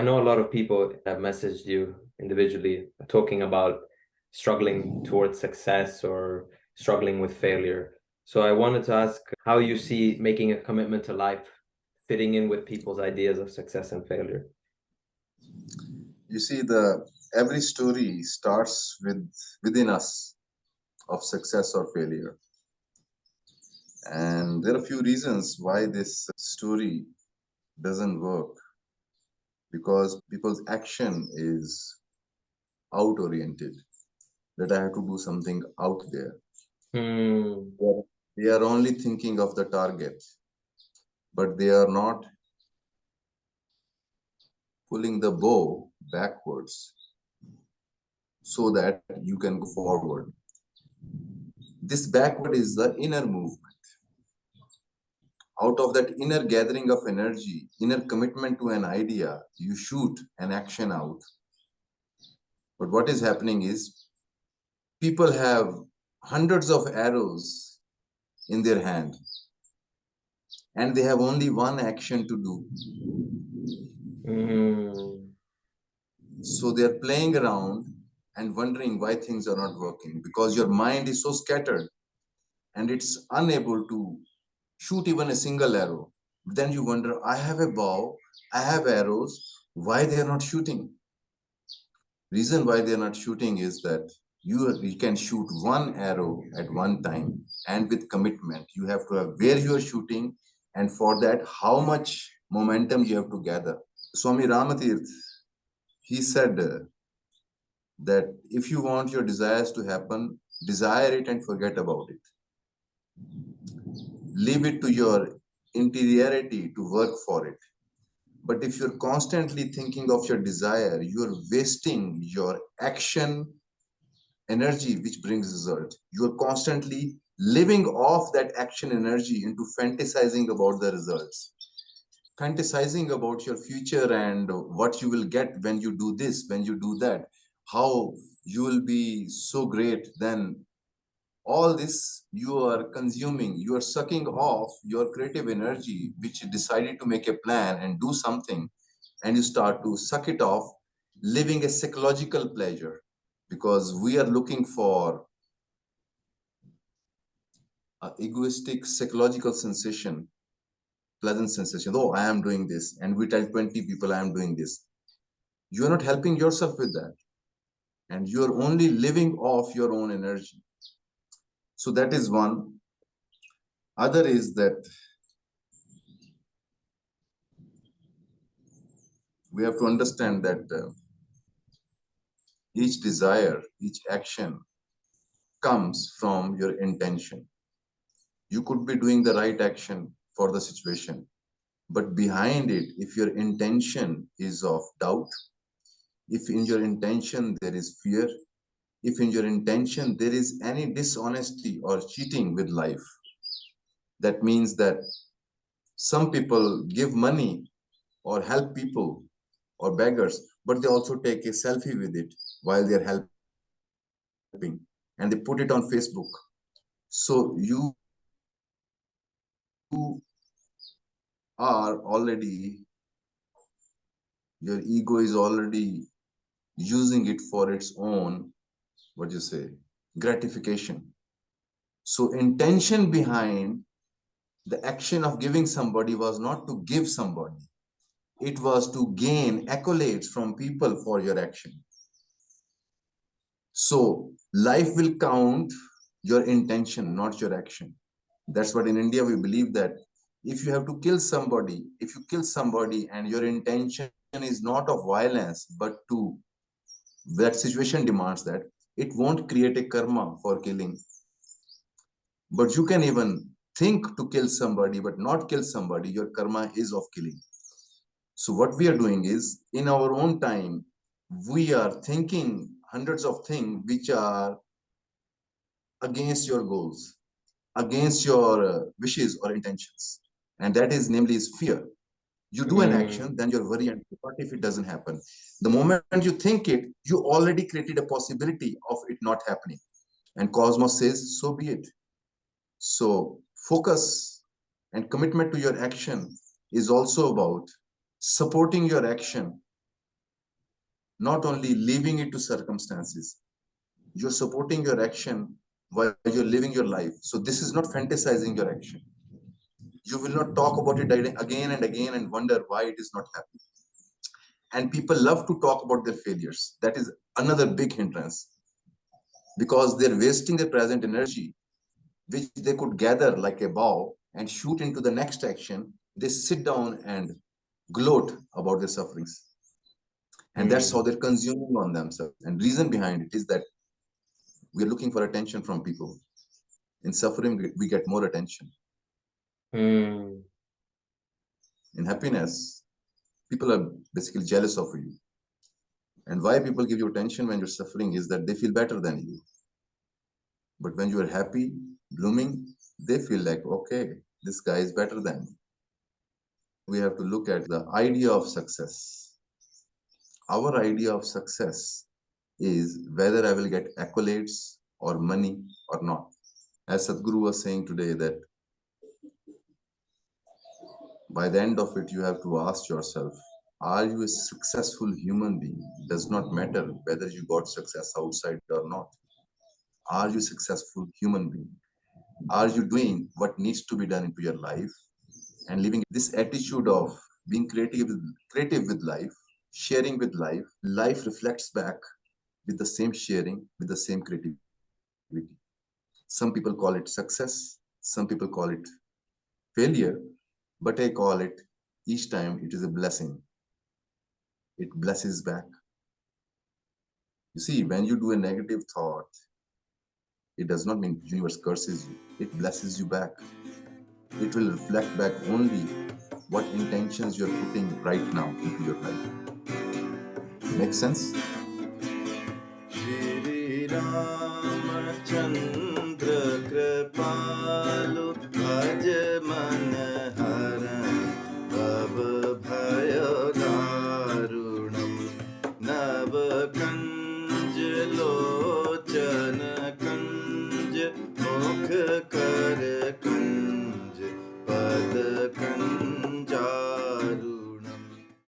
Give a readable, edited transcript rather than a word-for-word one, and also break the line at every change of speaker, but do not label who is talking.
I know a lot of people have messaged you individually talking about struggling towards success or struggling with failure. So I wanted to ask how you see making a commitment to life fitting in with people's ideas of success and failure.
You see, every story starts within us of success or failure. And there are a few reasons why this story doesn't work, because people's action is out oriented, that I have to do something out there.
Hmm.
They are only thinking of the target, but they are not pulling the bow backwards so that you can go forward. This backward is the inner movement. Out of that inner gathering of energy, inner commitment to an idea, you shoot an action out. But what is happening is people have hundreds of arrows in their hand and they have only one action to do.
Hmm.
So they are playing around and wondering why things are not working, because your mind is so scattered and it's unable to shoot even a single arrow. Then you wonder, I have a bow, I have arrows, why they are not shooting? Reason why they are not shooting is that you can shoot one arrow at one time, and with commitment you have to have where you are shooting, and for that how much momentum you have to gather. Swami Ramatirth, he said that if you want your desires to happen, desire it and forget about it. Leave it to your interiority to work for it. But if you're constantly thinking of your desire, you're wasting your action energy which brings result. You're constantly living off that action energy into fantasizing about the results, fantasizing about your future and what you will get when you do this, when you do that, how you will be so great. Then all this you are consuming, you are sucking off your creative energy which decided to make a plan and do something, and you start to suck it off, living a psychological pleasure, because we are looking for egoistic psychological sensation, pleasant sensation. Oh, I am doing this, and we tell 20 people I am doing this. You are not helping yourself with that, and you are only living off your own energy. So that is one. Other is that we have to understand that each desire, each action comes from your intention. You could be doing the right action for the situation, but behind it, if your intention is of doubt, if in your intention there is fear, if in your intention there is any dishonesty or cheating with life, that means that some people give money or help people or beggars, but they also take a selfie with it while they are helping and they put it on Facebook. So you are already, your ego is already using it for its own, what you say, gratification. So intention behind the action of giving somebody was not to give somebody, it was to gain accolades from people for your action. So life will count your intention, not your action. That's what in India we believe, that if you have to kill somebody, if you kill somebody and your intention is not of violence, but to, that situation demands that, it won't create a karma for killing. But you can even think to kill somebody but not kill somebody, your karma is of killing. So what we are doing is, in our own time, we are thinking hundreds of things which are against your goals, against your wishes or intentions. And that is namely is fear. You do an action,
Hmm.
then you're worried, and what if it doesn't happen? The moment you think it, you already created a possibility of it not happening. And Cosmos says, so be it. So focus and commitment to your action is also about supporting your action not only leaving it to circumstances. You're supporting your action while you're living your life. So this is not fantasizing your action. You will not talk about it again and again and wonder why it is not happening. And people love to talk about their failures. That is another big hindrance, because they're wasting their present energy, which they could gather like a bow and shoot into the next action. They sit down and gloat about their sufferings. And that's how they're consuming on themselves. And reason behind it is that we're looking for attention from people. In suffering, we get more attention.
Mm.
In happiness, people are basically jealous of you. And why people give you attention when you're suffering is that they feel better than you. But when you are happy, blooming, they feel like, okay, this guy is better than me. We have to look at the idea of success. Our idea of success is whether I will get accolades or money or not. As Sadhguru was saying today, that by the end of it, you have to ask yourself, are you a successful human being? It does not matter whether you got success outside or not. Are you a successful human being? Are you doing what needs to be done into your life and living this attitude of being creative with life, sharing with life? Life reflects back with the same sharing, with the same creativity. Some people call it success, some people call it failure, but I call it, each time it is a blessing. It blesses back. You see, when you do a negative thought, it does not mean universe curses you. It blesses you back. It will reflect back only what intentions you're putting right now into your life. Make sense?
Shri Ramachandra Kripalu Bhaj Man Haran Bhav Bhaya Darunam Nav Kanj Lochana Kanj Mukh